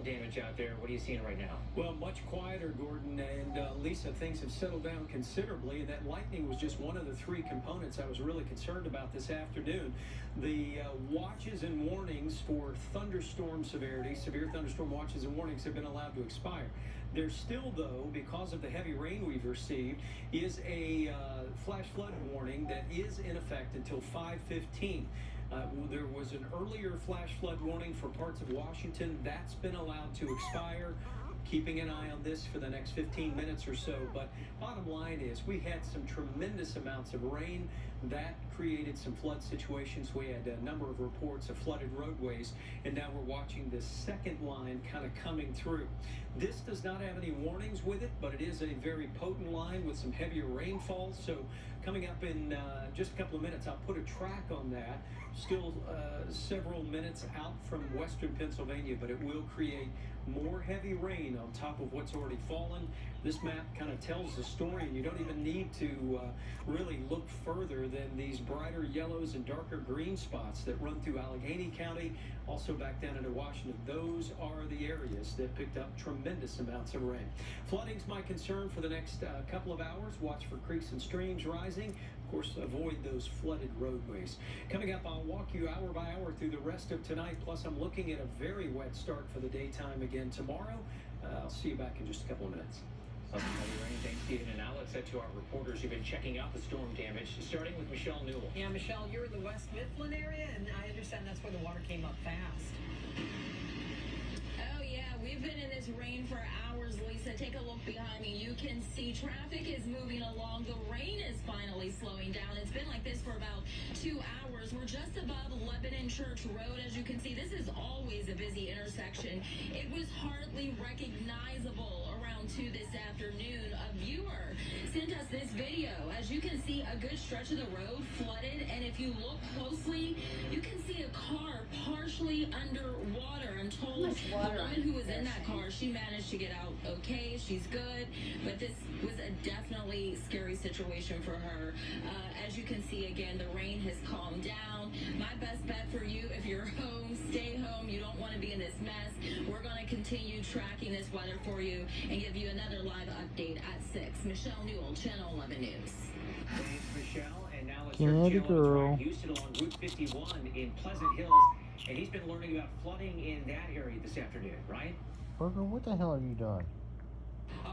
damage out there. What are you seeing right now? Well, much quieter, Gordon, and Lisa, things have settled down considerably, and that lightning was just one of the three components I was really concerned about this afternoon. The watches and warnings for thunderstorm severity, severe thunderstorm watches and warnings, have been allowed to expire. There still, though, because of the heavy rain we've received, is a flash flood warning that is in effect until 5:15. There was an earlier flash flood warning for parts of Washington. That's been allowed to expire. Keeping an eye on this for the next 15 minutes or so. But bottom line is we had some tremendous amounts of rain that created some flood situations. We had a number of reports of flooded roadways, and now we're watching this second line kind of coming through. This does not have any warnings with it, but it is a very potent line with some heavier rainfall. So coming up in just a couple of minutes, I'll put a track on that. Still several minutes out from western Pennsylvania, but it will create more heavy rain on top of what's already fallen. This map kind of tells the story, and you don't even need to really look further than these brighter yellows and darker green spots that run through Allegheny County, also back down into Washington. Those are the areas that picked up tremendous amounts of rain. Flooding's my concern for the next couple of hours. Watch for creeks and streams rising. Of course, avoid those flooded roadways. Coming up, I'll walk you hour by hour through the rest of tonight. Plus, I'm looking at a very wet start for the daytime again tomorrow. I'll see you back in just a couple of minutes. Heavy rain, thanks, Stephen. And now let's head to our reporters who've been checking out the storm damage, starting with Michelle Newell. Yeah, Michelle, you're in the West Mifflin area, and I understand that's where the water came up fast. Oh, yeah, we've been in this rain for hours, Lisa. Take a look behind me. You can see traffic is moving along. The rain is finally slowing down. It's been like this for about 2 hours. We're just above Lebanon Church Road. As you can see, this is always a busy intersection. It was hardly recognizable around 2 this afternoon. A viewer sent us this video. As you can see, a good stretch of the road flooded, and if you look closely, you can see a car partially underwater. I'm told the woman who was in that car, she managed to get out okay. She's good, but this was a definitely scary situation for her. As you can see, again, the rain has calmed down. My best bet for you, if you're home, stay home. You don't want to be in this mess. We're going to continue tracking this weather for you and give you another live update at 6. Michelle Newell, Channel 11 News. Thanks, Michelle. And now let's turn to Channel Houston along Route 51 in Pleasant Hills. And he's been learning about flooding in that area this afternoon, right? Burger, what the hell have you done?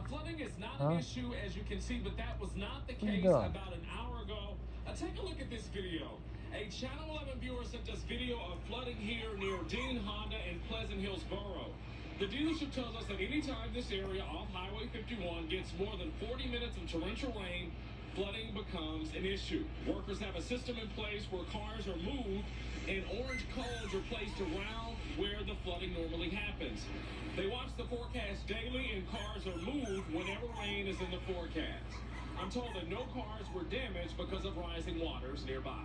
Flooding is not an issue, as you can see, but that was not the case about an hour ago. Take a look at this video. A Channel 11 viewer sent us video of flooding here near Dean Honda in Pleasant Hills Borough. The dealership tells us that anytime this area off Highway 51 gets more than 40 minutes of torrential rain, flooding becomes an issue. Workers have a system in place where cars are moved and orange cones are placed around where the flooding normally happens. They watch the forecast daily and cars are moved whenever rain is in the forecast. I'm told that no cars were damaged because of rising waters nearby.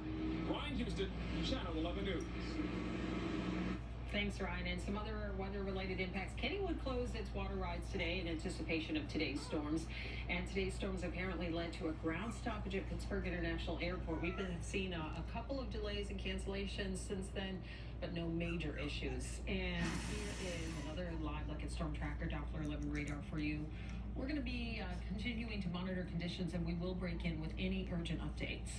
Ryan Houston, Channel 11 News. Thanks, Ryan. And some other weather-related impacts. Kennywood closed its water rides today in anticipation of today's storms. And today's storms apparently led to a ground stoppage at Pittsburgh International Airport. We've been seeing a couple of delays and cancellations since then, but no major issues. And here is another live Look at Storm Tracker Doppler 11 radar for you. We're going to be continuing to monitor conditions, and we will break in with any urgent updates.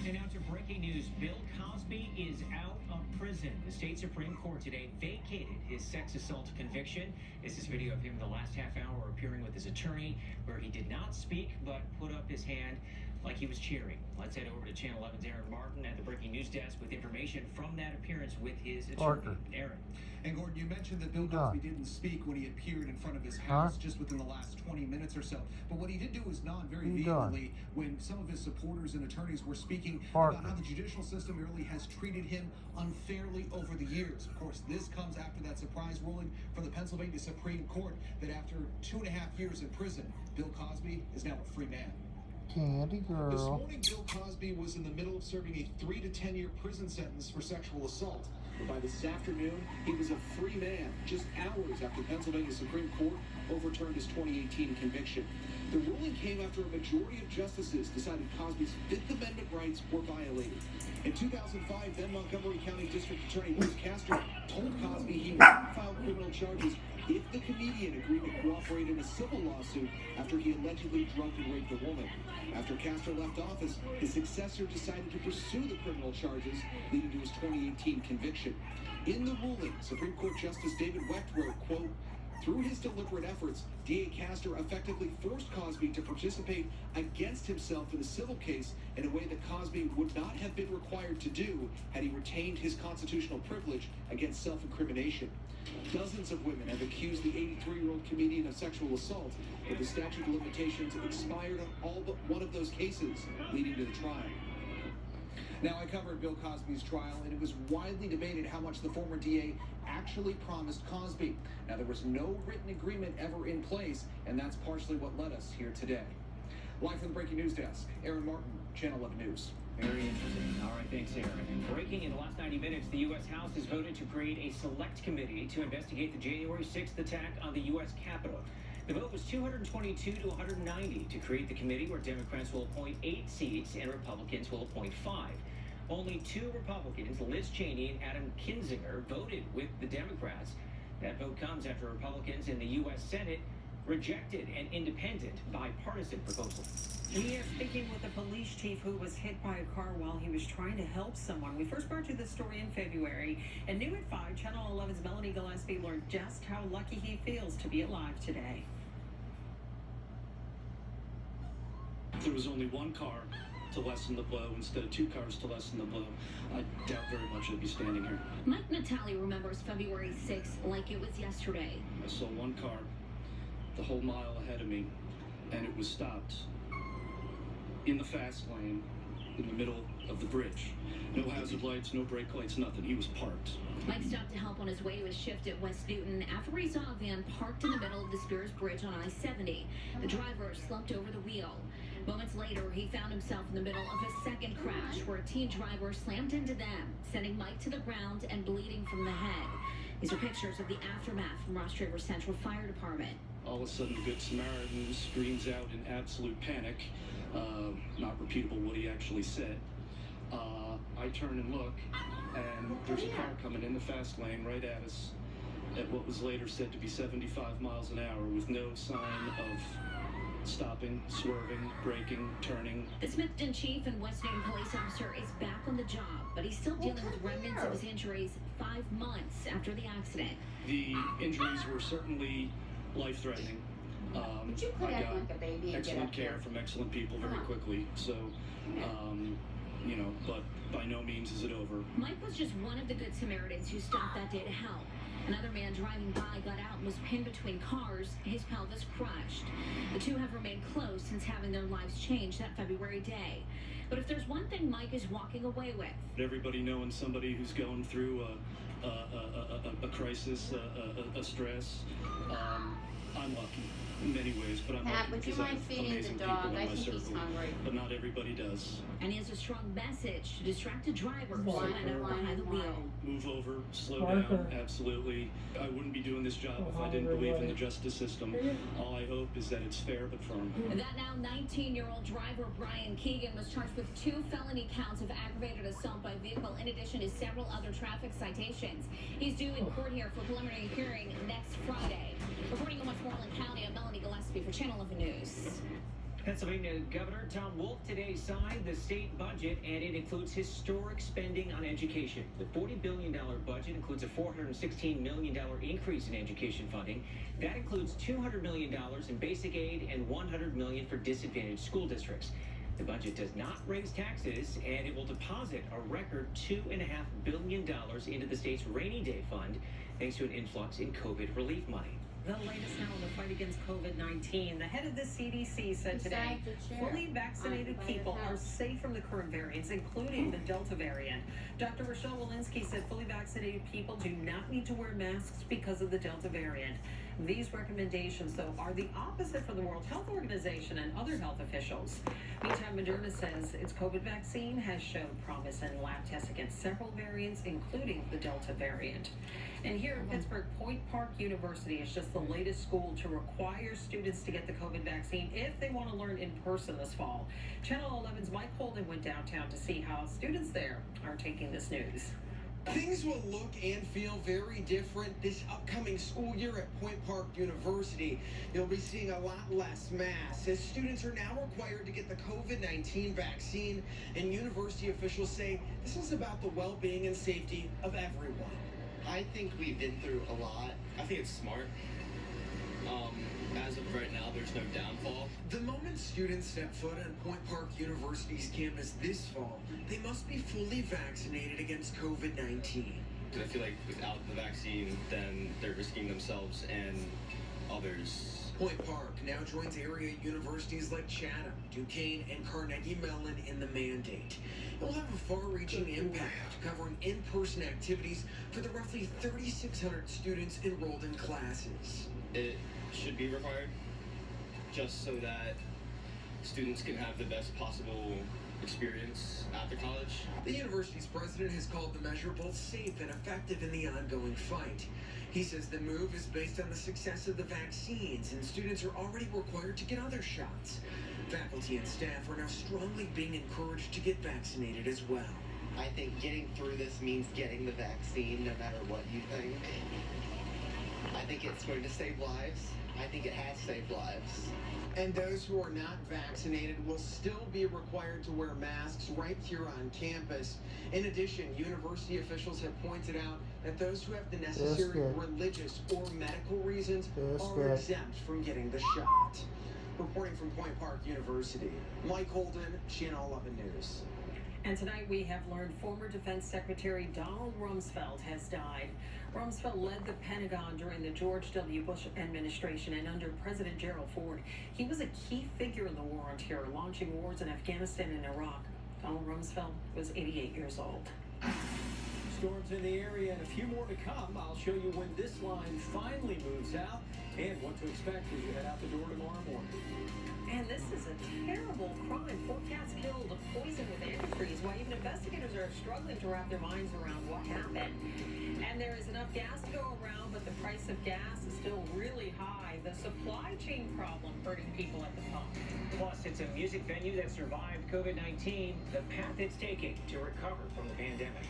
And now to breaking news. Bill Cosby is out of prison. The state Supreme Court today vacated his sex assault conviction. This is video of him in the last half hour appearing with his attorney, where he did not speak but put up his hand like he was cheering. Let's head over to Channel 11's Aaron Martin at the breaking news desk with information from that appearance with his attorney. Aaron. And Gordon, you mentioned that Bill Cosby didn't speak when he appeared in front of his house just within the last 20 minutes or so. But what he did do was nod very vehemently when some of his supporters and attorneys were speaking about how the judicial system really has treated him unfairly over the years. Of course, this comes after that surprise ruling from the Pennsylvania Supreme Court that after 2.5 years in prison, Bill Cosby is now a free man. Candy girl. This morning, Bill Cosby was in the middle of serving a 3 to 10 year prison sentence for sexual assault. But by this afternoon, he was a free man just hours after Pennsylvania Supreme Court overturned his 2018 conviction. The ruling came after a majority of justices decided Cosby's Fifth Amendment rights were violated. In 2005, then Montgomery County District Attorney Bruce Castor told Cosby he would not file criminal charges if the comedian agreed to cooperate in a civil lawsuit after he allegedly drugged and raped a woman. After Castro left office, his successor decided to pursue the criminal charges, leading to his 2018 conviction. In the ruling, Supreme Court Justice David Wecht wrote, quote, "Through his deliberate efforts, D.A. Castor effectively forced Cosby to participate against himself in a civil case in a way that Cosby would not have been required to do had he retained his constitutional privilege against self-incrimination." Dozens of women have accused the 83-year-old comedian of sexual assault, but the statute of limitations expired on all but one of those cases, leading to the trial. Now, I covered Bill Cosby's trial, and it was widely debated how much the former DA actually promised Cosby. Now, there was no written agreement ever in place, and that's partially what led us here today. Live from the Breaking News Desk, Aaron Martin, Channel 11 News. Very interesting. All right, thanks, Aaron. And breaking in the last 90 minutes, the U.S. House has voted to create a select committee to investigate the January 6th attack on the U.S. Capitol. The vote was 222 to 190 to create the committee, where Democrats will appoint 8 seats and Republicans will appoint 5. Only 2 Republicans, Liz Cheney and Adam Kinzinger, voted with the Democrats. That vote comes after Republicans in the U.S. Senate rejected an independent bipartisan proposal. We are speaking with a police chief who was hit by a car while he was trying to help someone. We first brought you this story in February. And new at 5, Channel 11's Melanie Gillespie learned just how lucky he feels to be alive today. There was only one car to lessen the blow instead of 2 cars to lessen the blow. I doubt very much I'd be standing here. Mike Natale remembers February 6th like it was yesterday. I saw one car the whole mile ahead of me, and it was stopped in the fast lane in the middle of the bridge. No hazard lights, no brake lights, nothing. He was parked. Mike stopped to help on his way to his shift at West Newton after he saw a van parked in the middle of the Spears Bridge on I-70. The driver slumped over the wheel. Moments later, he found himself in the middle of a second crash where a teen driver slammed into them, sending Mike to the ground and bleeding from the head. These are pictures of the aftermath from Ross River Central Fire Department. All of a sudden, the Good Samaritan screams out in absolute panic. Not repeatable what he actually said. I turn and look, and there's a car coming in the fast lane right at us at what was later said to be 75 miles an hour with no sign of stopping, swerving, braking, turning. The Smithton chief and West Newton police officer is back on the job, but he's still dealing with remnants of his injuries 5 months after the accident. The injuries were certainly life-threatening. I got excellent care from excellent people very quickly, so, but by no means is it over. Mike was just one of the Good Samaritans who stopped that day to help. Another man driving by got out and was pinned between cars, his pelvis crushed. The two have remained close since having their lives changed that February day. But if there's one thing Mike is walking away with... Everybody knowing somebody who's going through a crisis, a stress, I'm lucky in many ways, but I'm lucky because I have amazing people in my circle. But not everybody does. And he has a strong message to distracted drivers lining up behind the wheel. Move over, slow down, absolutely. I wouldn't be doing this job if I didn't believe in the justice system. All I hope is that it's fair but firm. That now 19-year-old driver Brian Keegan was charged with 2 felony counts of aggravated assault by vehicle in addition to several other traffic citations. He's due in court here for preliminary hearing next Friday. Reporting in Westmoreland County, I'm Melanie Gillespie for Channel 11 News. Pennsylvania Governor Tom Wolf today signed the state budget, and it includes historic spending on education. The $40 billion budget includes a $416 million increase in education funding. That includes $200 million in basic aid and $100 million for disadvantaged school districts. The budget does not raise taxes, and it will deposit a record $2.5 billion into the state's rainy day fund, thanks to an influx in COVID relief money. The latest now in the fight against COVID-19. The head of the CDC said today fully vaccinated people are safe from the current variants, including the Delta variant. Dr. Rochelle Walensky said fully vaccinated people do not need to wear masks because of the Delta variant. These recommendations, though, are the opposite for the World Health Organization and other health officials. Meantime, Moderna says its COVID vaccine has shown promise in lab tests against several variants, including the Delta variant. And here in Pittsburgh, Point Park University is just the latest school to require students to get the COVID vaccine if they want to learn in person this fall. Channel 11's Mike Holden went downtown to see how students there are taking this news. Things will look and feel very different this upcoming school year at Point Park University. You'll be seeing a lot less masks as students are now required to get the COVID-19 vaccine, and university officials say this is about the well-being and safety of everyone. I think we've been through a lot. I think it's smart. As of right now, there's no downfall. The moment students step foot on Point Park University's campus this fall, they must be fully vaccinated against COVID-19. I feel like without the vaccine, then they're risking themselves and others. Point Park now joins area universities like Chatham, Duquesne, and Carnegie Mellon in the mandate. It will have a far-reaching impact, covering in-person activities for the roughly 3,600 students enrolled in classes. It should be required, just so that students can have the best possible experience at the college. The university's president has called the measure both safe and effective in the ongoing fight. He says the move is based on the success of the vaccines, and students are already required to get other shots. Faculty and staff are now strongly being encouraged to get vaccinated as well. I think getting through this means getting the vaccine, no matter what you think. I think it's going to save lives. I think it has saved lives. And those who are not vaccinated will still be required to wear masks right here on campus. In addition, university officials have pointed out that those who have the necessary religious or medical reasons are exempt from getting the shot. Reporting from Point Park University, Mike Holden, Channel 11 News. And tonight we have learned former Defense Secretary Donald Rumsfeld has died. Rumsfeld led the Pentagon during the George W. Bush administration and under President Gerald Ford. He was a key figure in the war on terror, launching wars in Afghanistan and Iraq. Donald Rumsfeld was 88 years old. Storms in the area and a few more to come. I'll show you when this line finally moves out and what to expect as you head out the door tomorrow morning. And this is a terrible crime. 4 cats killed, poisoned with antifreeze, while even investigators are struggling to wrap their minds around what happened. And there is enough gas to go around, but the price of gas is still really high. The supply chain problem hurting people at the pump. Plus, it's a music venue that survived COVID-19, the path it's taking to recover from the pandemic.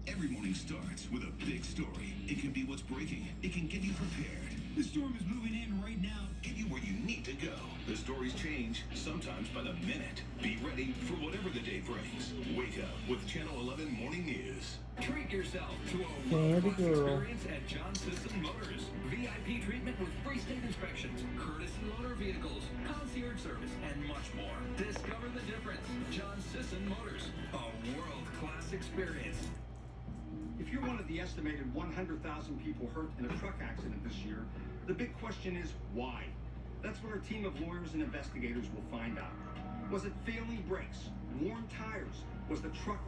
Every morning starts with a big story. It can be what's breaking. It can get you prepared. The storm is moving in right now. Get you where you need to go. The stories change, sometimes by the minute. Be ready for whatever the day brings. Wake up with Channel 11 Morning News. Treat yourself to a world-class experience at John Sisson Motors. VIP treatment with free state inspections, courtesy motor vehicles, concierge service, and much more. Discover the difference. John Sisson Motors. A world-class experience. If you're one of the estimated 100,000 people hurt in a truck accident this year, the big question is why? That's what our team of lawyers and investigators will find out. Was it failing brakes? Worn tires? Was the truck